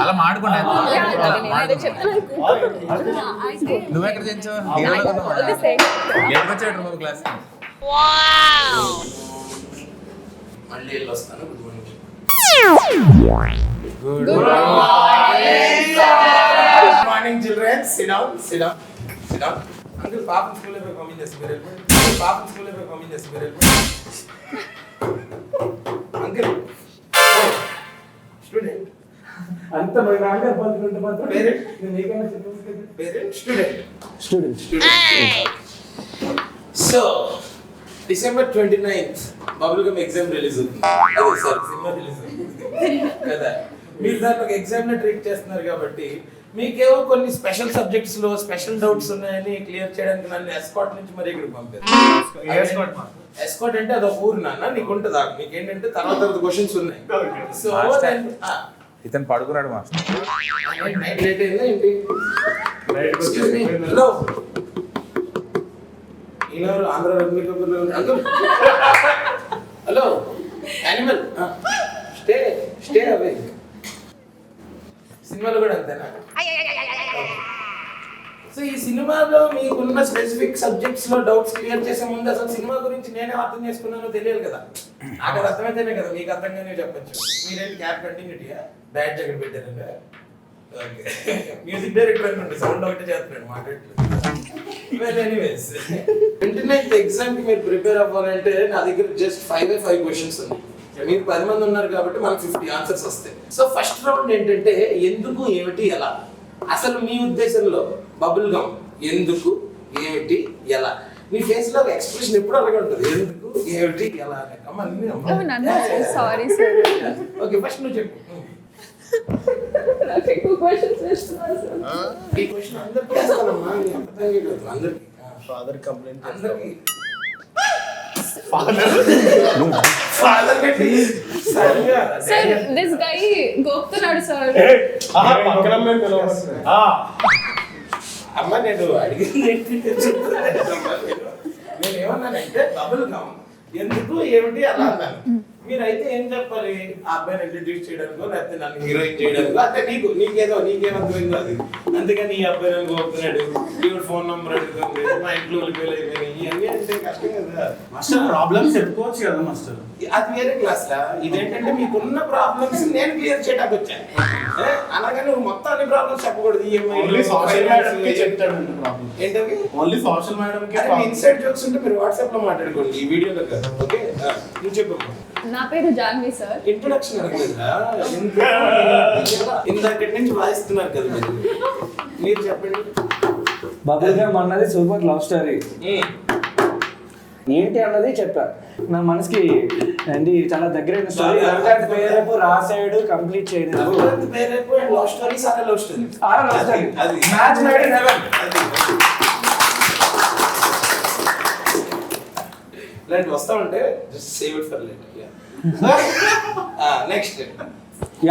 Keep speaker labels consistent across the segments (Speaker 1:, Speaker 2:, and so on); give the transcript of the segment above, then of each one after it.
Speaker 1: అలా మాడుకోండి. నువ్వెక్కడ చేయించావు? వచ్చాడు బాబు క్లాస్.
Speaker 2: మళ్ళీ వెళ్ళి వస్తాను.
Speaker 1: Good
Speaker 2: morning children. SIT down, SIT down, SIT down. Uncle పాపం స్కూల్లో పోయి పంపించేసి మీరు వెళ్ళిపోయి. పాపం స్కూల్లో పోయి పంపించేసి మీరు వెళ్ళిపోయి. అంకుల్ స్టూడెంట్
Speaker 3: అంత మరి నాగా పడుతుంటే మాత్రం
Speaker 2: పేరెంట్
Speaker 3: నేను ఏకైనా చెప్పేసి
Speaker 2: parent student
Speaker 3: student.
Speaker 2: So December 29th bubble gum exam release అవుతుంది. అదే సార్ సినిమా రిలీజ్ అవుతుంది కదా. మీరు దాన్ని ఒక ఎగ్జామ్ ని ట్రీట్ చేస్తున్నారు కాబట్టి మీకేవో కొన్ని స్పెషల్ సబ్జెక్ట్స్ లో స్పెషల్ డౌట్స్ ఉన్నాయని క్లియర్ చేయడానికి నన్ను ఎస్కాట్ నుంచి మరి ఇక్కడికి పంపారు. ఎస్కాట్ అంటే అదొక ఊరు నాన్న, నీకు ఉంటుంది. నీకేంటంటే తర్వాత క్వశ్చన్స్ ఉన్నాయి. సో
Speaker 1: ఇతను పడుకున్నాడు మాస్టర్.
Speaker 2: నైట్ లేట్ అయిందా ఏంటి? హలో ఈయనెవరు? Andhra uncle. Hello animal stay stay away. సినిమాలో కూడా అంతేనా? సో ఈ సినిమాలో మీకున్న స్పెసిఫిక్ సబ్జెక్ట్స్ లో డౌట్స్ క్లియర్ చేసే ముందు అసలు సినిమా గురించి నేనే అర్థం చేసుకున్నానో తెలియాలి కదా. నాకు అది అర్థమైతేనే కదా మీకు అర్థంగానే చెప్పచ్చు. మీరేంటి క్యాప్ కంటిన్యూటీయా బ్యాడ్ జాకెట్ పెట్టారంటే మ్యూజిక్ డైరెక్టర్ అనుకోండి, సౌండ్ ఒకటే చేస్తున్నాడు మాట్లాడలేదు. 29th ఎగ్జామ్ కి మీరు ప్రిపేర్ అవ్వాలంటే నా దగ్గర జస్ట్ 5 క్వశ్చన్స్ ఉన్నాయి. మీరు 10 మంది ఉన్నారు కాబట్టి మనకు 50 ఆన్సర్స్ వస్తాయి. సో ఫస్ట్ రౌండ్ ఏంటంటే ఎందుకు, ఏమిటి, ఎలా. అసలు మీ ఉద్దేశంలో బబుల్ గమ్ ఎందుకు, ఏమిటి, ఎలా? మీ ఫేస్ లో ఎక్స్ప్రెషన్ ఎప్పుడు అలాగే ఉంటుంది. ఎందుకు, ఏమిటి, ఎలా అనే.
Speaker 4: Sorry sir.
Speaker 2: ఓకే ఫస్ట్ నువ్వు చెప్పు.
Speaker 4: ఎక్కువ క్వశ్చన్స్ వేస్తున్నారు సార్.
Speaker 2: ఈ క్వశ్చన్ అందరికీ వేస్తానమ్మా, అందరికీ
Speaker 3: ఫాదర్ కంప్లైంట్
Speaker 2: అందరికీ
Speaker 4: సార్ దిస్ గై గోపుతున్నాడు సార్.
Speaker 2: అమ్మ నేను అడిగింది నేను ఏమన్నానంటే బబుల్ గమ్ ఎందుకు, ఏమిటి, అలా అన్నాను. మీరైతే ఏం చెప్పాలి? ఆ అబ్బాయిని ఇంట్రడ్యూస్ చేయడానికో లేకపోతే నన్ను హీరోయిన్ చేయడానికో, అంటే నీకేమర్థమైందో అది. అందుకని ఈ అబ్బాయి నన్ను కోరుతున్నాడు, ఈవిడ ఫోన్ నంబర్ అడుగుతుంది, మా ఇంట్లో వెళ్ళిపోయి ఇవన్నీ అంటే కష్టం కదా
Speaker 3: మాస్టర్. ప్రాబ్లమ్స్ చెప్పుకోవచ్చు కదా మాస్టర్.
Speaker 2: అది వేరే క్లాస్ లా. ఇదేంటంటే మీకున్న ప్రాబ్లమ్స్ నేను క్లియర్ చేయడానికి వచ్చాను. అలాగే నువ్వు మొత్తం అన్ని ప్రాబ్లమ్స్ చెప్పకూడదు.
Speaker 3: ఓన్లీ సోషల్ మేడం కి చెప్తాడు ప్రాబ్లమ్.
Speaker 2: ఏంటవి?
Speaker 3: ఓన్లీ సోషల్ మేడం కి.
Speaker 2: ఇన్సైడ్ జోక్స్ ఉంటే మీరు వాట్సాప్ లో మాట్లాడుకోండి, ఈ వీడియోలో కదా. ఓకే నువ్వు చెప్పు.
Speaker 4: నా పేరు జాన్వి సార్.
Speaker 2: ఇంట్రొడక్షన్ అడగలేదా? ఇందాకటి నుంచి వాయిస్తున్నారు కదా మీరు చెప్పండి.
Speaker 3: బబుల్ గమ్ అన్నది సూపర్ లవ్ స్టోరీ. ఏంటి అన్నది చెప్పా. నా మనసుకి అండి చాలా దగ్గరైన స్టోరీ. పేరేపు రాసాడు, కంప్లీట్ చేయలేదు.
Speaker 2: పేరేపు లవ్ స్టోరీ, సారా లవ్ స్టోరీ.
Speaker 3: అది మ్యాచ్ మేడ్ ఇన్ హెవెన్.
Speaker 2: ఇలాంటి వస్తా ఉంటే just save it for later. Next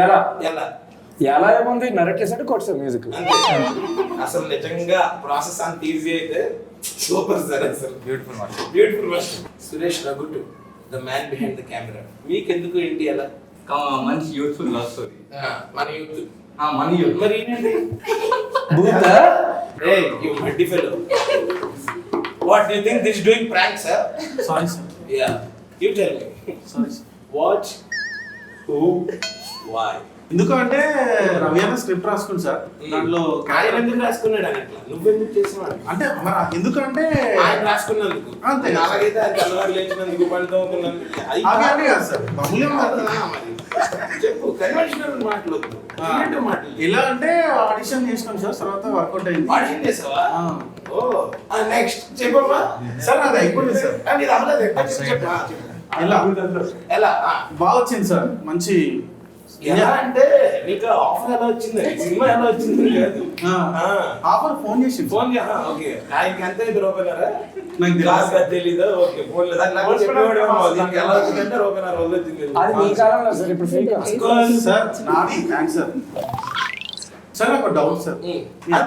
Speaker 3: ఎలా
Speaker 2: ఎలా
Speaker 3: ఎలా ఏముంది? నరేట్ చేసాడు, కొట్టాడు మ్యూజిక్.
Speaker 2: అసలు నిజంగా ప్రాసెస్ అంత ఈజీ అయితే సూపర్ సార్. అసలు
Speaker 1: beautiful master.
Speaker 2: Beautiful master. Suresh Raghutu the man behind the camera. మీకెందుకు ఏంటి ఎలా?
Speaker 1: మంచి యూత్ఫుల్ లవ్ స్టోరీ.
Speaker 2: మన యూత్
Speaker 1: మన యూత్.
Speaker 2: మరి ఏంటండి you muddy fellow. What do you think this is doing prank, sir?
Speaker 3: Sorry sir.
Speaker 2: Yeah. You tell me.
Speaker 3: Sorry sir.
Speaker 2: What? Who? Why?
Speaker 3: ఎందుకంటే రవి అన్న స్క్రిప్ట్ రాసుకుంది సార్. దాంట్లో
Speaker 2: ఆయన ఎందుకు రాసుకున్నాడు అని అట్లా నువ్వెందుకు చేసినావు
Speaker 3: అంటే మరి ఎందుకంటే
Speaker 2: ఆయన రాసుకున్నందుకు
Speaker 3: అంతే.
Speaker 2: అలాగైతే ఆయన తెల్లవారు లేచినందుకు పనితో
Speaker 3: అదే కాదు సార్. బబుల్
Speaker 2: చెప్పు కన్వెన్షనల్ మాట్లాడద్దు.
Speaker 3: ఎలా అంటే ఆడిషన్ చేసినాం సార్, తర్వాత వర్కౌట్ అయింది.
Speaker 2: ఆడిషన్ చేసావా? ఓ నెక్స్ట్ చెప్పమ్మా.
Speaker 3: సార్ అది అయిపోయింది సార్.
Speaker 2: ఇది అవ్వలేదు. చెప్పు.
Speaker 3: ఎలా
Speaker 2: ఎలా
Speaker 3: బాగా వచ్చింది సార్. మంచి
Speaker 2: ఎలా అంటే నీకు ఆఫర్ ఎలా వచ్చింది, సినిమా ఎలా వచ్చింది లేదు.
Speaker 3: ఆఫర్ ఫోన్ చేసి
Speaker 2: ఓకే ఆయనకి ఎంత రూపాయన్నారా?
Speaker 3: నాకు
Speaker 2: క్లాస్ తెలీదా? ఓకే ఫోన్ లేదా దీనికి ఎలా వచ్చిందంటే రూపాయన్నర రోజులు వచ్చింది.
Speaker 3: అది మీ కాలంలో సార్, ఇప్పుడు ఫేక్ సార్. నాది థ్యాంక్స్ సార్. సార్ నాకు డౌట్ సార్.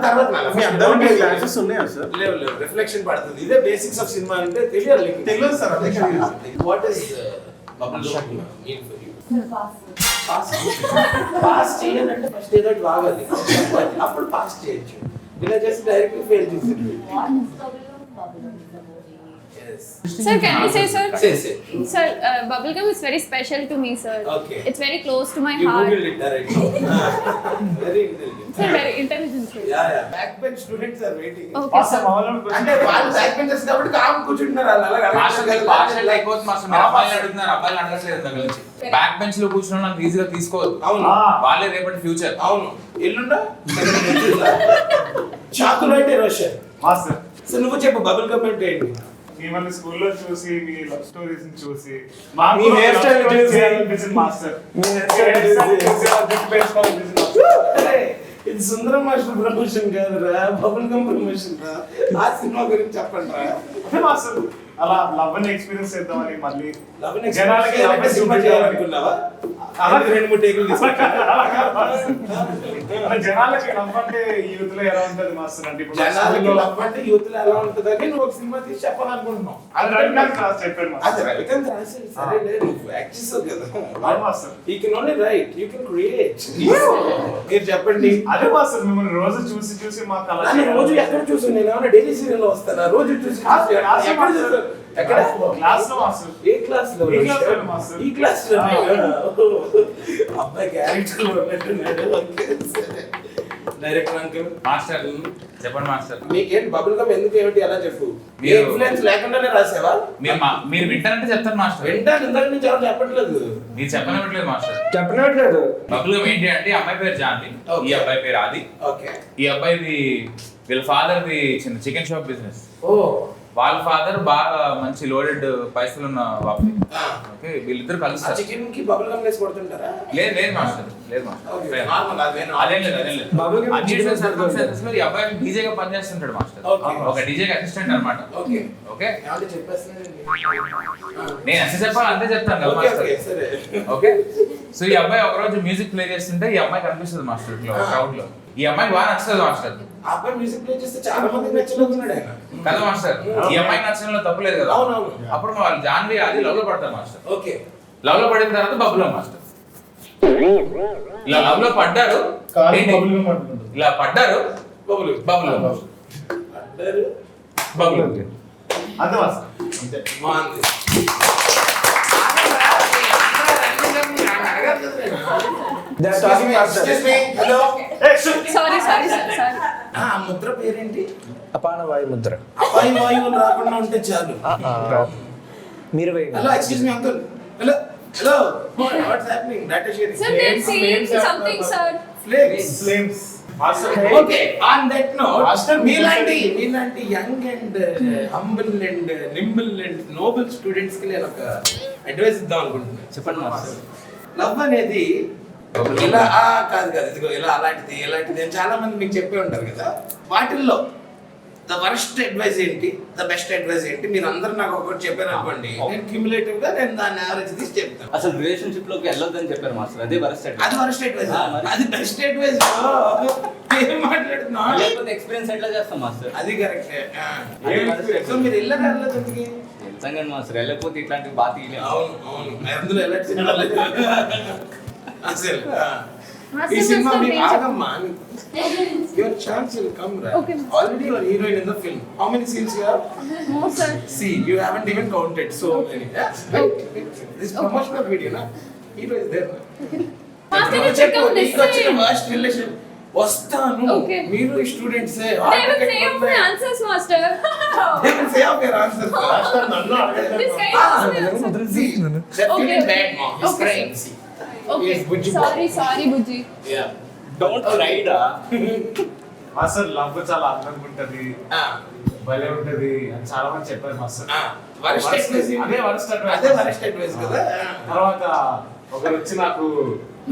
Speaker 2: తర్వాత
Speaker 3: మీ అందరికీ క్లాసెస్ ఉన్నాయా సార్?
Speaker 2: లేవు రిఫ్లెక్షన్ పడుతుంది. ఇదే బేసిక్స్ ఆఫ్ సినిమా అంటే తెలియదు
Speaker 3: సార్. అదే
Speaker 2: what is bubble gum mean for you? Pass చేయాలంటే ఫస్ట్ ఏదో ఒకటి బాగాలి అప్పుడు పాస్ చేయొచ్చు ఇలా చేసి డైరెక్ట్ ఫెయిల్ చేసేది
Speaker 4: Sir, can I say, sir?
Speaker 2: Say.
Speaker 4: Sir, bubblegum is very special to me, sir.
Speaker 2: Okay.
Speaker 4: It's very close to my
Speaker 2: You
Speaker 4: heart.
Speaker 2: Googled it directly. Very intelligent.
Speaker 4: Sir, very intelligent, sir.
Speaker 2: Yeah. Backbench students are waiting.
Speaker 4: Okay, sir.
Speaker 2: అంటే వాళ్ళు back benchers కాబట్టి com కూర్చుంటున్నారు వాళ్ళు అలాగే
Speaker 1: partial అయిపోతుంది master మీరు అబ్బాయిలు అడుగుతున్నారు అబ్బాయిలు అడగట్లేదు దగ్గర నుంచి బ్యాక్ బెంచ్ లో కూర్చున్న నాకు ఈజీగా తీసుకోవద్దు
Speaker 2: అవును
Speaker 1: వాళ్ళే రేపటి ఫ్యూచర్
Speaker 2: అవును ఎల్లుండా చాకులు అంటే రోషన్
Speaker 5: మాస్టర్
Speaker 2: సో నువ్వు చెప్పు బబుల్ గమ్ అంటే ఏంటి
Speaker 5: మిమ్మల్ని స్కూల్లో చూసి మీ లవ్ స్టోరీస్ చూసి
Speaker 3: మీ hair style చూసి,
Speaker 5: మాస్టర్
Speaker 3: మీ hair style చూసి.
Speaker 2: అరే, ఇది సుందరం మాస్టర్ ప్రమోషన్ కాదురా బబుల్ గమ్ ప్రమోషన్ రా ఆ సినిమా గురించి చెప్పండి రా
Speaker 5: అంటే మాస్టర్ అలా లవ్ ని ఎక్స్పీరియన్స్ చేద్దామని మళ్ళీ
Speaker 2: జనాలకి
Speaker 5: జనాలకి love ని
Speaker 2: సినిమా చేయాలనుకున్నావా అలా 2-3 టేకులు
Speaker 5: జనాలకి లవ్ అంటే యూత్ లో ఎలా ఉంటది మాస్టర్ అంటే ఇప్పుడు
Speaker 2: జనాలకి లవ్ అంటే యూత్ లో ఎలా ఉంటుందని నువ్వు ఒక సినిమా తీసి చెప్పాలనుకుంటున్నావు
Speaker 5: అది రవికాంత్ క్లాస్ చెప్పాడు
Speaker 2: అది
Speaker 5: మాస్టర్
Speaker 2: రవికాంత్ రాసేది సరేలే నువ్వు యాక్ట్ చేసావు కదా
Speaker 5: అవును master
Speaker 2: you can only right you can create మీరు చెప్పండి
Speaker 5: అదే మాస్టర్ మిమ్మల్ని రోజు చూసి చూసి మాకు అలా
Speaker 2: నన్ను రోజు ఎక్కడ చూసి నేను ఏమైనా డైలీ సీరియల్ లో వస్తానా రోజు చూసి ఎక్కడ చూసావు? ఎక్కడ
Speaker 5: క్లాస్ లో మాస్టర్
Speaker 2: ఏ క్లాస్ లో
Speaker 5: ఏ క్లాస్ లో మాస్టర్?
Speaker 2: ఈ క్లాస్ లో అబ్బాయి క్యారెక్టర్ ఉన్నట్టున్నాడు డైరెక్టర్ అంకుల్
Speaker 1: మాస్టర్ చెప్పండి మాస్టర్
Speaker 2: మీకేంటి బబుల్ గమ్ ఎందుకు ఏమిటి ఎలా చెప్పు మీ
Speaker 1: మీరు-
Speaker 2: ఇన్ఫ్లుయెన్స్ లేకుండానే రాసావా
Speaker 1: మీరు వింటారంటే చెప్తాను మాస్టర్
Speaker 2: వింటాను ఇందాక నుంచి ఎవరు చెప్పట్లేదు
Speaker 1: మీరు చెప్పనివ్వట్లేదు మాస్టర్
Speaker 3: చెప్పనట్లేదు.
Speaker 1: బబుల్ ఏంటి అంటే ఈ అమ్మాయి పేరు జాన్వి ఈ అబ్బాయి పేరు ఆది
Speaker 2: ఓకే
Speaker 1: ఈ అబ్బాయిది వీళ్ళ ఫాదర్ ది చిన్న చికెన్ షాప్ బిజినెస్
Speaker 2: ఓ
Speaker 1: వాళ్ళ ఫాదర్ బాగా మంచి లోడెడ్ పైసలు ఉన్న బాబు ఓకే వీళ్ళిద్దరు
Speaker 2: ఆ
Speaker 1: కలుస్తారు
Speaker 2: చికెన్ కి బబుల్ గమ్ వేసి కొడుతుంటారా
Speaker 1: లేదు లేదు మాస్టర్ లేదు
Speaker 2: ఓకే
Speaker 1: మాస్టర్
Speaker 2: నార్మల్ అదేనా
Speaker 1: అదేం లేదు అదేం లేదు
Speaker 3: Bubble gum
Speaker 1: unusual
Speaker 3: chicken
Speaker 1: circumstances లో ఈ అబ్బాయి డీజేగా పనిచేస్తుంటాడు మాస్టర్
Speaker 2: Okay.
Speaker 1: ఒక డీజేకి అసిస్టెంట్ అన్నమాట
Speaker 2: ఓకే
Speaker 1: ఓకే
Speaker 2: ఏమంటే చెప్పేస్తున్నానండి
Speaker 1: నేను ఎంత చెప్పాలి అంతే చెప్తాను కదా
Speaker 2: ఓకే
Speaker 1: మాస్టర్
Speaker 2: ఓకే సరే
Speaker 1: ఓకే సో ఈ అబ్బాయి ఒక రోజు మ్యూజిక్ ప్లే చేస్తుంటే ఈ అమ్మాయి కనిపిస్తుంది మాస్టర్ ఇట్లా క్రౌడ్ లో ఈ అమ్మాయి బాగా నచ్చుతుంది మాస్టర్
Speaker 2: ఆ అబ్బాయి మ్యూజిక్ ప్లే చేస్తే చాలా మందికి నచ్చలేకున్నాడు ఆయన
Speaker 1: కదా మాస్టర్ ఈ అమ్మాయికి నచ్చడంలో తప్పు లేదు కదా
Speaker 2: అవునవును.
Speaker 1: అప్పుడు వాళ్ళు జాన్వి అది లవ్ లో పడతారు మాస్టర్
Speaker 2: ఓకే
Speaker 1: లవ్ లో పడిన తర్వాత బబుల్ మాస్టర్ ఇలా లవ్ లో పడ్డారు ఏంటి? ఇలా పడ్డారు
Speaker 2: బబుల్
Speaker 1: బబుల్
Speaker 2: అడ్డారు
Speaker 1: బబుల్
Speaker 5: అంతే మాస్టర్
Speaker 1: అంతే
Speaker 2: బాగుంది
Speaker 3: They are talking after.
Speaker 2: Hello
Speaker 4: Sorry, sir.
Speaker 2: ఆ ముద్ర పేరేంటి
Speaker 3: అపాన వాయు ముద్ర.
Speaker 2: అపాయి వాయువులు రాకుండా ఉంటే చాలు
Speaker 3: మీరు వేయండి.
Speaker 2: Hello excuse me uncle hello hello what's happening data sharing
Speaker 4: Sir, they're saying something, sir.
Speaker 2: Flames
Speaker 5: master
Speaker 2: okay on that note మీలాంటి young and humble and nimble and noble students కి నేను ఒక అడ్వైస్ ఇద్దాం అనుకుంటున్నాను
Speaker 3: చెప్పండి మాస్టర్.
Speaker 2: లవ్ అనేది ఇలా కాదు ఇదిగో ఇలా అలాంటిది ఇలాంటిది అని చాలా మంది మీకు చెప్పే ఉంటారు కదా వాటిల్లో ద వర్స్ట్ అడ్వైస్ ఏంటి ద బెస్ట్ అడ్వైస్ ఏంటి మీరు అందరూ నాకు ఒకటి చెప్పారు అనుకోండి నేను క్యూములేటివ్ గా నేను దాన్ని యావరేజ్ తీసి చెప్తాను
Speaker 6: అసలు రిలేషన్షిప్ లోకి వెళ్ళొద్దని చెప్పారు మాస్టర్ అదే వరస్ట్
Speaker 2: అది వర్స్ట్ అడ్వైస్
Speaker 6: మరి.
Speaker 2: అది బెస్ట్ అడ్వైస్ ఏం మాట్లాడుతున్నా
Speaker 6: లేకపోతే ఎక్స్పీరియన్స్ ఎట్లా చేస్తాం మాస్టర్
Speaker 2: అది కరెక్టే సో మీరు వెళ్ళారు వెళ్ళదు ఎందుకు
Speaker 6: వెళ్తాం కానీ మాస్టర్ వెళ్ళకపోతే ఇట్లాంటివి బాగా తీయలేము
Speaker 2: అవును అవును అందులో ఎలాంటి సినిమా లేదు అసలు
Speaker 4: Master,
Speaker 2: ఈ సినిమా
Speaker 4: master,
Speaker 2: మీకు
Speaker 4: please.
Speaker 2: ఆగమ్మా your chance will come right
Speaker 4: Okay, master.
Speaker 2: Already your heroine in the film how many scenes you have
Speaker 4: No, sir.
Speaker 2: See, you haven't even counted so many. This promotional video, na? Hero is there.
Speaker 4: Master, you should come this way.
Speaker 2: Worst relation. వస్తాను
Speaker 4: Okay.
Speaker 2: మీరు students
Speaker 4: They will say of my answers, master.
Speaker 2: They will say of your answers.
Speaker 4: This guy asked my answers.
Speaker 2: See, they're
Speaker 4: Okay,
Speaker 2: feeling
Speaker 4: okay.
Speaker 2: bad, mom. He's
Speaker 4: Okay,
Speaker 2: crying.
Speaker 4: sir.
Speaker 2: See.
Speaker 4: Okay.
Speaker 2: Yes, Bujji.
Speaker 4: Sorry, Bujji.
Speaker 2: Yeah.
Speaker 6: Don't రైడా
Speaker 5: master love చాలా అందంగా ఉంటది
Speaker 2: Ah.
Speaker 5: భలే ఉంటది అని చాలా మంది చెప్పారు మాస్టర్
Speaker 2: Ah. Worst advice.
Speaker 5: అదే worst advice.
Speaker 2: అదే worst advice కదా.
Speaker 5: తర్వాత ఒకరు వచ్చి నాకు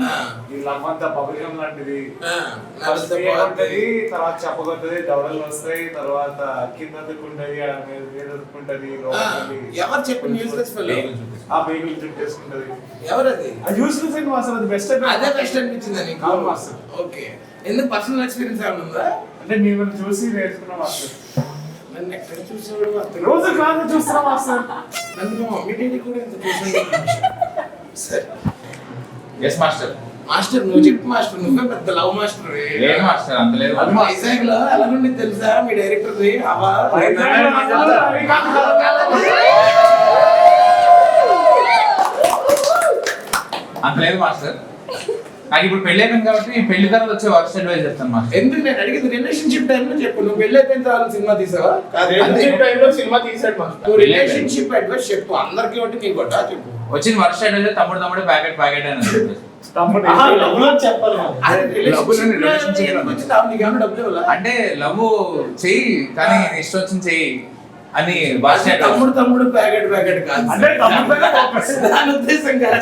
Speaker 2: Ah.
Speaker 5: ఈ లవ్ అంతా బబుల్ గమ్ లాంటిది
Speaker 2: Ah.
Speaker 5: ఫస్ట్
Speaker 2: నవ్వుతూ
Speaker 5: ఏముంటది తర్వాత చెప్పగొట్టది దవడలు వస్తాయి తర్వాత కింద దుక్కుంటది మీద దుక్కుంటది
Speaker 2: ఎవరు చెప్పిన యూస్లెస్ ఫెలో
Speaker 5: ఆ బేగులు చుట్టేసుకుంటది
Speaker 2: ఎవరది
Speaker 5: అది యూస్లెస్ అండి మాస్టర్ అది బెస్ట్
Speaker 2: అదే బెస్ట్ అనిపించింది నీకు
Speaker 5: అవును మాస్టర్.
Speaker 2: ఓకే ఎందుకు పర్సనల్ ఎక్స్పీరియన్స్ ఏమైనా ఉందా
Speaker 5: అంటే మిమ్మల్ని చూసి నేర్చుకున్నా మాస్టర్
Speaker 2: నన్ను ఎక్కడ చూసేవాడు అతను
Speaker 5: రోజు క్లాస్ చూస్తున్నా మాస్టర్
Speaker 2: నన్ను మా మమ్మీ డాడీ కూడా ఇంత చూసాడు సరే
Speaker 1: ఎస్ మాస్టర్.
Speaker 2: మాస్టర్ నువ్వు చెప్పు మాస్టర్, నువ్వే పెద్ద లవ్ మాస్టర్.
Speaker 1: లేదు మాస్టర్, అంత లేదు.
Speaker 2: వైజాగ్ లో ఎలా నుండి తెలుసా మీ డైరెక్టర్
Speaker 1: అంత లేదు మాస్టర్. నాకు ఇప్పుడు పెళ్లి అయిపోయింది కాబట్టి ఈ పెళ్లి తర్వాత వచ్చే వర్స్ట్ అడ్వైస్ చెప్తాను మాస్టర్.
Speaker 2: ఎందుకు నేను అడిగింది రిలేషన్షిప్ టైం లో చెప్పు. నువ్వు పెళ్లి అయిపోయిన తర్వాత సినిమా తీసావా?
Speaker 5: రిలేషన్షిప్ టైంలో సినిమా తీసాడు మాస్టర్.
Speaker 2: నువ్వు రిలేషన్షిప్ అడ్వైస్ చెప్పు, అందరికి ఒకటి నీకు కొట్టా చెప్పు.
Speaker 1: వచ్చిన వర్స్ట్ అడ్వైస్ తమ్ముడు ప్యాకెట్ అని
Speaker 5: చెప్పాలి
Speaker 1: అంటే లవ్ చెయ్యి కానీ నీ ఇష్టం వచ్చింది చెయ్యి అని వర్స్ట్ అడ్వైస్.
Speaker 2: తమ్ముడు ప్యాకెట్ కాదు
Speaker 5: అంటే తమ్ముడు పైన focus.
Speaker 2: దాని ఉద్దేశం కాదు.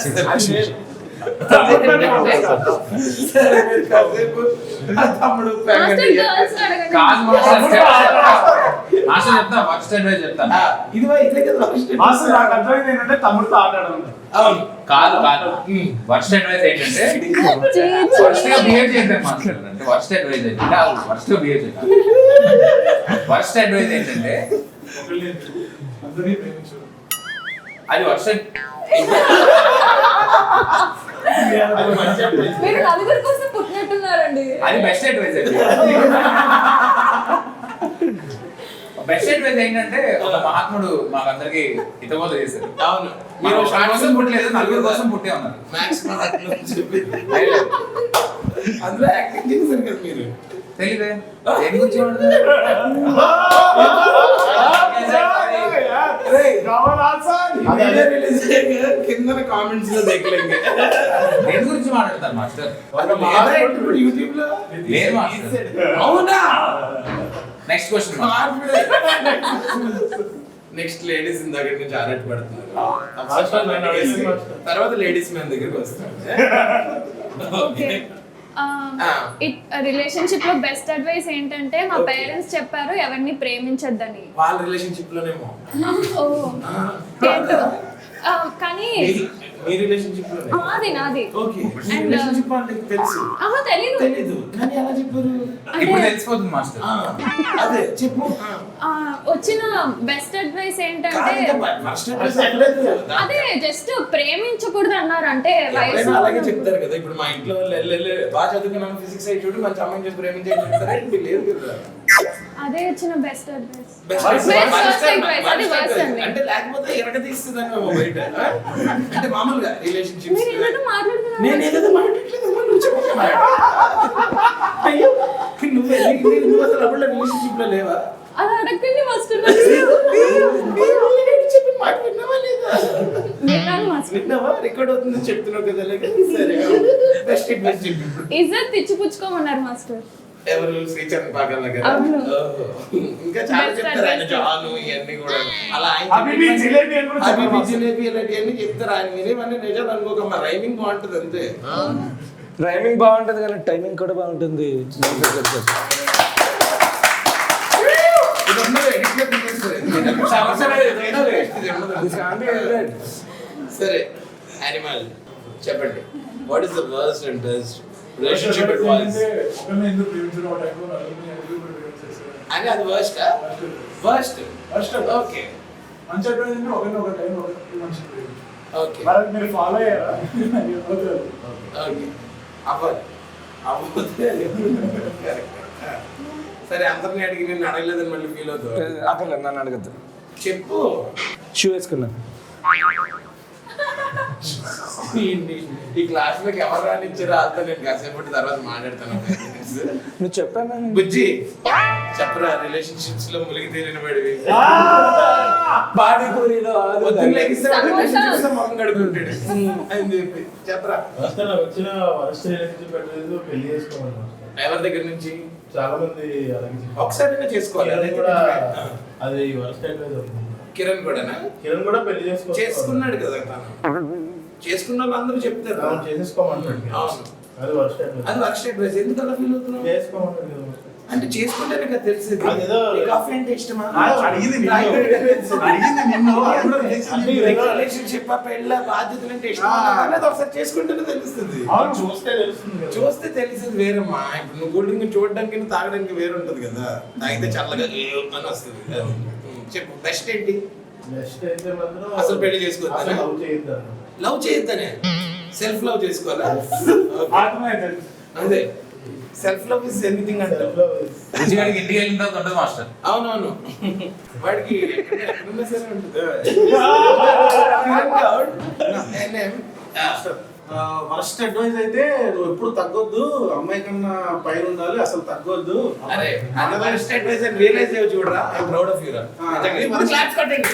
Speaker 2: తమ్ముడు ప్యాకెట్
Speaker 4: మాస్టర్ గర్ల్స్ అడగండి.
Speaker 1: కాదు మాస్టర్ చెప్తా వర్స్ట్ అడ్వైస్ చెప్తాను.
Speaker 2: ఇది ఇదే కదా
Speaker 5: మాస్టర్ నాకు అర్థమైంది ఏంటంటే తమ్ముడితో ఆడాడు.
Speaker 2: అవును.
Speaker 1: కాదు వర్స్ట్ అడ్వైస్ ఏంటంటే వర్స్ట్ గా బిహేవ్ చేయలేదు మాస్టర్. అంటే వర్స్ట్ అడ్వైస్ ఏంటంటే వర్స్ట్ గా బిహేవ్ చేయాలి. వర్స్ట్ అడ్వైస్ ఏంటంటే
Speaker 5: అందరినీ ప్రేమించు.
Speaker 1: అది వర్స్ట్.
Speaker 4: మీరు నలుగురి కోసం పుట్టినట్టున్నారండి.
Speaker 1: అది బెస్ట్ అడ్వైస్ అండి. బెస్ట్ అడ్వైస్ ఏంటంటే ఒక మహాత్ముడు మాకందరికి హితబోధ చేశారు.
Speaker 2: అవును.
Speaker 1: మీరు షార్ట్ కోసం పుట్టలేదు, నలుగురు కోసం పుట్టే ఉన్నారు.
Speaker 2: మ్యాక్స్ అందులో యాక్టింగ్ చేశారు కదా మీరు.
Speaker 1: తెలీదే దేని గురించి
Speaker 2: కింద కామెంట్స్ లో దగ్గరంగా
Speaker 1: దేని గురించి మాట్లాడతారు మాస్టర్?
Speaker 2: యూట్యూబ్ లో
Speaker 1: లేదు మాస్టర్.
Speaker 2: అవునా?
Speaker 1: Next question.
Speaker 2: నెక్స్ట్ లేడీస్ దగ్గర నుంచి ఆరాట పడుతున్నారు.
Speaker 5: మాస్టర్ నన్ను అడిగింది మాస్టర్.
Speaker 2: తర్వాత లేడీస్ మ్యాన్ దగ్గరికి వస్తారు.
Speaker 4: ఓకే. రిలేషన్షిప్ లో బెస్ట్ అడ్వైస్ ఏంటంటే మా పేరెంట్స్ చెప్పారు ఎవరిని ప్రేమించొద్దని.
Speaker 2: వాళ్ళ రిలేషన్షిప్ లోనేమో.
Speaker 4: ఓ ఏంటో. కానీ
Speaker 2: మీ రిలేషన్షిప్ లో
Speaker 4: అది నాది.
Speaker 2: ఓకే. రిలేషన్షిప్ వాళ్ళకి తెలుసు.
Speaker 4: తెలీదు.
Speaker 2: తెలీదు కానీ ఎలా చెప్పారు?
Speaker 1: ఇప్పుడు తెలిసిపోతుంది మాస్టర్.
Speaker 2: అదే చెప్పు.
Speaker 4: వచ్చిన బెస్ట్ అడ్వైస్ ఏంటంటే అదే జస్ట్ ప్రేమించకూడదు అన్నారు. అంటే వయసు
Speaker 2: అలాగే చెప్తారు కదా. ఇప్పుడు మా ఇంట్లో బాగా చదువుకున్నాను ఫిజిక్స్ అయి చూడు మంచి అమ్మాయిని చేసి ప్రేమించే చెప్తారా? ఇప్పుడు లేదు కదా.
Speaker 4: అదే వచ్చిన బెస్ట్ అడ్వైస్.
Speaker 2: అంటే లేకపోతే ఎరగ తీస్తుందని బయట. అంటే మామూలుగా రిలేషన్షిప్స్
Speaker 4: మీరు ఏదో మాట్లాడుతున్నారు.
Speaker 2: నేను ఏదో మాట్లాడట్లేదు. నువ్వు చెప్పు. అయ్యో నువ్వు అసలు అప్పుడు రిలేషన్షిప్ లో లేవా?
Speaker 4: అలా అడగండి మాస్టర్.
Speaker 2: చెప్పి మాట విన్నావా లేదా?
Speaker 4: విన్నాను మాస్టర్.
Speaker 2: విన్నావా? రికార్డ్ అవుతుందని చెప్తున్నావు కదా. సరే బెస్ట్ బెస్ట్ చెప్పు.
Speaker 4: ఇజ్జత్ ఇచ్చిపుచ్చుకోమన్నారు మాస్టర్.
Speaker 2: ఎవరు? శ్రీచరణ్ పాగల్ దగ్గర.
Speaker 4: అవును.
Speaker 2: ఇంకా చాలా చెప్తారు ఆయన. జాను ఇవన్నీ కూడా అలా
Speaker 5: హబీబీ జిలేబీ అని కూడా చెప్పారు
Speaker 2: హబీబీ
Speaker 5: మాస్టర్.
Speaker 2: జిలేబీ ఇలాంటివన్నీ చెప్తారు ఆయన. వినేవన్నీ నిజాలు అనుకోకమ్మా. రైమింగ్ బాగుంటుంది అంతే.
Speaker 3: రైమింగ్ బాగుంటుంది కానీ టైమింగ్ కూడా బాగుంటుంది.
Speaker 2: ఇది ఉండదు, edit లో తీసేస్తారు. సంవత్సరం ఏదైనా waste, ఇది ఉండదు. సరే యానిమల్ చెప్పండి. What is the worst and best relationship advice?
Speaker 5: ఒకరిని ఎందుకు ప్రేమించడం ఆ టైంలో నలుగురిని ఎందుకు ప్రేమించేస్తారు
Speaker 2: అని అది వర్స్ట్ వర్స్ట్
Speaker 5: ఫస్ట్
Speaker 2: ఓకే
Speaker 5: మంచి అడ్వైస్ అంటే ఒకరిని ఒక టైంలో ఒకరికి మంచి ప్రేమించు.
Speaker 2: ఓకే
Speaker 5: మరి మీరు ఫాలో అయ్యారా?
Speaker 2: ఓకే అవ్వాలి అవ్వతే సరే అందరిని అడిగి నేను అడగలేదని మళ్ళీ ఫీల్ అవుతావు.
Speaker 3: అక్కడ నన్ను అడగద్దు.
Speaker 2: చెప్పు.
Speaker 3: షూ వేసుకున్నాను.
Speaker 2: ఈ క్లాస్ లోకి ఎవరు రానిచ్చారో వాళ్ళతో నేను కాసేపటి తర్వాత మాట్లాడతాను.
Speaker 3: నువ్వు చెప్పాను
Speaker 2: బుజ్జి చెప్పరా రిలేషన్షిప్స్ లో మునిగి తేలిన పడివి.
Speaker 3: పానీపూరిలో
Speaker 2: మొహం కడుకుంటాడు అని చెప్పి చెప్పరా.
Speaker 5: వచ్చిన వరస్ట్ రిలేషన్షిప్ అడ్వైస్ పెళ్లి చేసుకోవాలి.
Speaker 2: ఎవరి దగ్గర నుంచి?
Speaker 5: చాలా మంది అలాగే
Speaker 2: ఒకసారి చేసుకోవాలి.
Speaker 5: అది కూడా అది వరస్ట్ అడ్వైస్ అవుతుంది.
Speaker 2: కిరణ్ కూడానా?
Speaker 5: కిరణ్ కూడా పెళ్లి
Speaker 2: చేసుకున్నాడు కదా తను. చేసుకున్న వాళ్ళు అందరూ చెప్తారు
Speaker 5: చేసేసుకోమంటాడు.
Speaker 2: అవును
Speaker 5: అది వరస్ట్ అడ్వైస్.
Speaker 2: అది వర్స్ట్ అడ్వైస్. ఎందుకు అలా ఫీల్ అవుతున్నావు?
Speaker 5: చేసుకోమంటాడు కదా.
Speaker 2: అంటే చేసుకుంటేనే కదా తెలిసేది.
Speaker 5: అదేదో
Speaker 2: కాఫీ అంటే ఇష్టమా?
Speaker 5: అడిగింది నిన్ను.
Speaker 2: రిలేషన్షిప్ పెళ్ళ బాధ్యతలు అంటే ఇష్టమా అనేది ఒకసారి చేసుకుంటేనే తెలుస్తుంది.
Speaker 5: అవును చూస్తే తెలుస్తుంది కదా.
Speaker 2: చూస్తే తెలిసేది వేరమ్మా. ఇప్పుడు నువ్వు కూల్ డ్రింక్ చూడడానికి తాగడానికి వేరు ఉంటది కదా. తాగితే చల్లగా అని వస్తుంది. చెప్పు బెస్ట్ ఏంటి?
Speaker 5: నెక్స్ట్ అయితే మాత్రం
Speaker 2: అసలు పెళ్లి చేసుకోవద్దా?
Speaker 5: లవ్ చేయొద్దాను.
Speaker 2: లవ్ చేయొద్దనే సెల్ఫ్ లవ్ చేసుకోవాలా?
Speaker 5: ఆత్మహత్య.
Speaker 2: అదే సెల్ఫ్ లవ్ ఇస్ ఎనీథింగ్ అంటారు.
Speaker 1: రుచిగాడికి ఇంటికి వెళ్ళిన తర్వాత ఉంటుంది మాస్టర్.
Speaker 2: అవునవును, వాడికి ఎక్కడున్నా సరే ఉంటుంది.
Speaker 5: ఫస్ట్ అడ్వైస్ అయితే నువ్వు ఎప్పుడు తగ్గొద్దు, అమ్మాయి కన్నా పైన ఉండాలి, అసలు తగ్గొద్దు.
Speaker 2: అరే అది ఫస్ట్ అడ్వైస్ అని రియలైజ్ అయ్యి చూడరా. I am proud of you రా. ఇప్పుడు క్లాప్స్ కొట్టండి.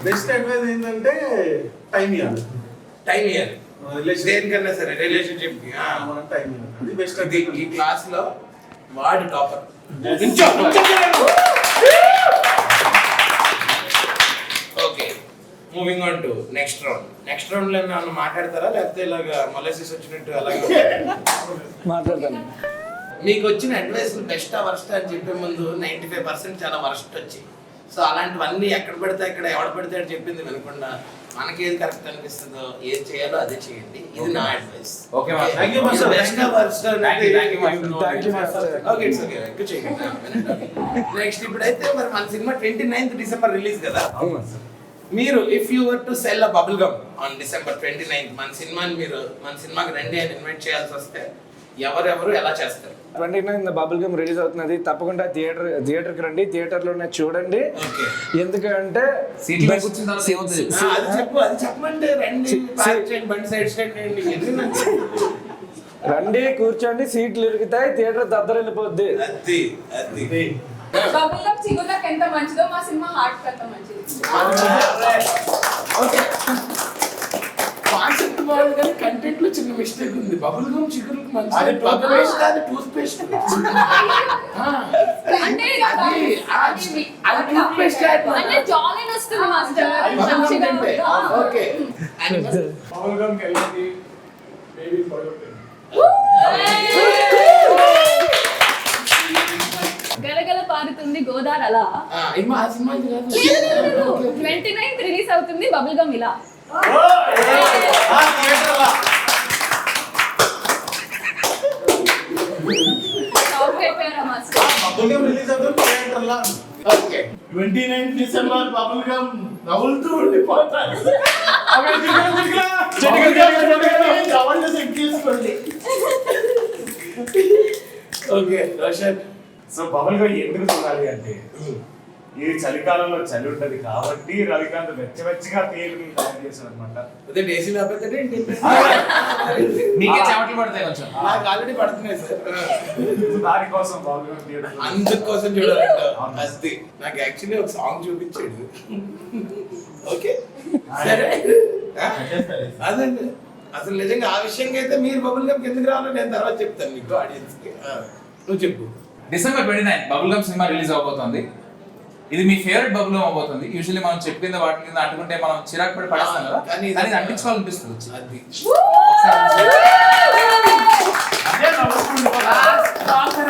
Speaker 5: బెస్ట్ అడ్వైస్ ఏంటంటే టైం ఇవ్వాలి.
Speaker 2: టైం ఇవ్వాలి దేనికన్నా సరే, రిలేషన్షిప్ కి
Speaker 5: మనం టైం ఇవ్వాలి, అది బెస్ట్
Speaker 2: అది.
Speaker 5: అడ్వైస్.
Speaker 2: ఈ క్లాస్ లో వాడు topper. Okay, moving on to next round. Next round లో ఏమన్నా మాట్లాడతారా, లేకపోతే ఇలాగా మొలసిస్ వచ్చినట్టు అలాగే
Speaker 3: మాట్లాడతాను.
Speaker 2: మీకు వచ్చిన అడ్వైస్ బెస్ట్ వర్స్ట్ అని చెప్పే ముందు 95% చాలా వర్స్ట్ వచ్చాయి. సో అలాంటివన్నీ ఎక్కడ పడితే అక్కడ ఎవడ పడితే అని చెప్పింది వినకుండా మనకి ఏది కరెక్ట్ అనిపిస్తుందో ఏది చేయాలో అదే చేయండి. ఇది నా advice.
Speaker 1: Okay master.
Speaker 5: Thank you, master.
Speaker 2: Best worst
Speaker 1: Thank you, master.
Speaker 3: Thank you, master.
Speaker 2: Okay it's okay, ఎక్కువ చేయండి. నెక్స్ట్ ఇప్పుడైతే మరి మన సినిమా 29th డిసెంబర్ రిలీజ్ కదా. మీరు if you were to sell a bubble gum on December 29th మన సినిమాకి రండి అని ఇన్వైట్ చేయాల్సి వస్తే ఎవరెవరు ఎలా చేస్తారు?
Speaker 3: 29 బబుల్ గమ్ రిలీజ్ అవుతున్నది. తప్పకుండా థియేటర్కి రండి, థియేటర్లోనే చూడండి.
Speaker 2: ఓకే,
Speaker 3: ఎందుకంటే
Speaker 1: సీట్లో కూర్చున్న తర్వాత ఏమవుతుంది చెప్పు.
Speaker 2: అది చెప్పమంటే రండి, పార్క్ చేయండి, బండి సైడ్ స్టాండ్ చేయండి,
Speaker 3: రండి, కూర్చోండి, సీట్లు ఇరుగుతాయి, థియేటర్ దద్దరిల్లిపోద్ది.
Speaker 2: అది అది
Speaker 7: బబుల్ గమ్ చిగుళ్ళకి ఎంత మంచిదో మా సినిమా హార్ట్ అంత మంచిది.
Speaker 2: ఓకే, కాన్సెప్ట్ బాగుంది కానీ కంటెంట్ లో చిన్న మిస్టేక్ ఉంది. బబుల్ గమ్ చిగురులకు మంచిది, అది టూత్ పేస్ట్.
Speaker 4: అంటే
Speaker 2: అది టూత్ పేస్ట్
Speaker 4: అంటే జాలీన్ వస్తుంది మాస్టర్.
Speaker 2: ఓకే,
Speaker 5: పవన్ గమ్ వెళ్ళి బేబీ పడగొట్టండి.
Speaker 4: గలగల పారుతుంది గోదావరి అలా.
Speaker 2: ఆ సినిమా ఇది కాదు.
Speaker 4: 29th రిలీజ్ అవుతుంది బబుల్ గమ్ ఇలా. షాక్ అయిపోయారా మాస్టర్?
Speaker 5: బబుల్ గమ్ రిలీజ్ అవుతుంది థియేటర్లో.
Speaker 2: ఓకే,
Speaker 5: 29 డిసెంబర్ బబుల్ గమ్ నవ్వులుతూ ఉండిపోతారు.
Speaker 2: Okay Roshan.
Speaker 5: So bubble gum ఎందుకు చూడాలి అంటే ఇది చలికాలంలో చలి ఉంటది కాబట్టి రవికాంత్ వెచ్చగా తేలికలు తయారు చేశాడు అనమాట.
Speaker 2: అదే డేసీ లేకపోతే ఏంటి?
Speaker 1: మీకే చెమటలు పడతాయి కొంచెం.
Speaker 2: నాకు ఆల్రెడీ పడుతున్నాయి సార్.
Speaker 5: దానికోసం బబుల్ గమ్ థియేటర్
Speaker 2: అందుకోసం చూడాలంట. అది నాకు యాక్చువల్లీ ఒక సాంగ్ చూపించాడు. ఓకే సరే, అదండి అసలు నిజంగా ఆ విషయంగా అయితే మీరు బబుల్ గమ్ ఎందుకు రావాలో నేను తర్వాత చెప్తాను మీకు ఆడియన్స్ కి. నువ్వు చెప్పు.
Speaker 1: డిసెంబర్ 29 బబుల్ గమ్ సినిమా రిలీజ్ అవబోతోంది. ఇది మీ ఫేవరెట్ బబుల్ గమ్ అవబోతుంది. యూజువల్లీ మనం చెప్పింది వాటి కింద అంటుకుంటే మనం చిరాకు పడి పడేస్తాం కదా,
Speaker 2: కానీ
Speaker 1: కానీ ఇది అంటించుకోవాలనిపిస్తుంది.
Speaker 2: అది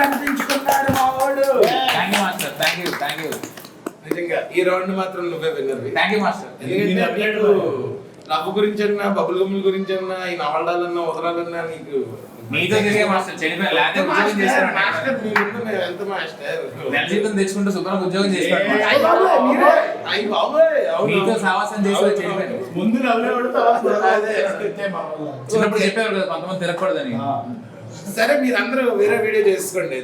Speaker 2: అనిపించుకున్నాడు మా వాడు.
Speaker 1: Thank you master, thank you.
Speaker 2: నిజంగా ఈ రౌండ్ మాత్రం నువ్వే విన్నర్వి.
Speaker 1: Thank you master.
Speaker 2: ఎందుకంటే నీకు లవ్ గురించి అన్నా, బబుల్ గమ్ల గురించి అన్నా, ఈ నవలాలన్నా వదలాలన్నా నీకు
Speaker 1: మీతో తిరిగే మాస్టర్ చెడిపోయి లేకపోతే ఉద్యోగం చేశారు.
Speaker 2: మాస్టర్ మీ ముందు మేము ఎంత మాస్టర్.
Speaker 1: నెల జీతం తెచ్చుకుంటూ శుభ్రంగా ఉద్యోగం చేశారు.
Speaker 2: అయ్య బాబోయ్, మీరే. అయ్య బాబోయ్, అవును.
Speaker 1: మీతో సావాసం చేసి చెడిపోయారు.
Speaker 5: ముందు నవ్వేవాడు తర్వాత
Speaker 2: అదే.
Speaker 1: చిన్నప్పుడు చెప్పేవారు కదా కొంతమంది తిరగకూడదని.
Speaker 2: సరే మీరందరూ వేరే వీడియో చేసుకోండి.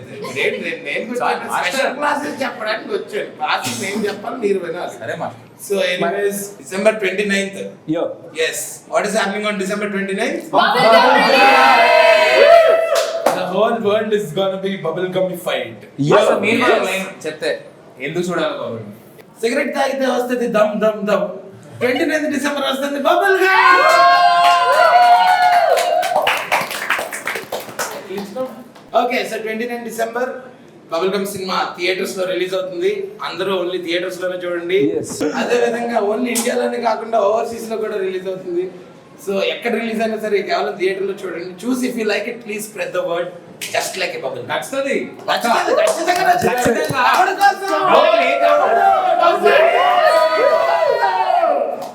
Speaker 2: అయితే నేను స్పెషల్ క్లాసెస్ చెప్పడానికి వచ్చాను. క్లాసెస్ నేను చెప్పాలి, మీరు వినాలి.
Speaker 1: సరే master.
Speaker 2: So anyways December 29th.
Speaker 3: యో
Speaker 2: Yes. What is happening on December 29th?
Speaker 4: Bubble gum release!
Speaker 2: The whole world is gonna be bubble gummy fight.
Speaker 1: Master మీరు కూడా లైన్ చెప్తే ఎందుకు చూడాలి కాబట్టి.
Speaker 2: సిగరెట్ తాగితే వస్తుంది దమ్ దమ్ దమ్. 29th December వస్తుంది bubble gum. Okay, so 29th December bubble gum cinema theatres లో రిలీజ్ అవుతుంది. అందరూ ఓన్లీ థియేటర్స్ లోనే చూడండి.
Speaker 3: Yes.
Speaker 2: అదే విధంగా ఓన్లీ ఇండియాలోనే కాకుండా ఓవర్సీస్ లో కూడా రిలీజ్ అవుతుంది. సో ఎక్కడ రిలీజ్ అయినా సరే కేవలం థియేటర్ లో చూడండి. చూసి if you like it please spread the word just like a bubble.
Speaker 1: నచ్చుతుంది.
Speaker 2: ఖచ్చితంగా
Speaker 1: ఖచ్చితంగా.
Speaker 2: ఎవరి కోసం?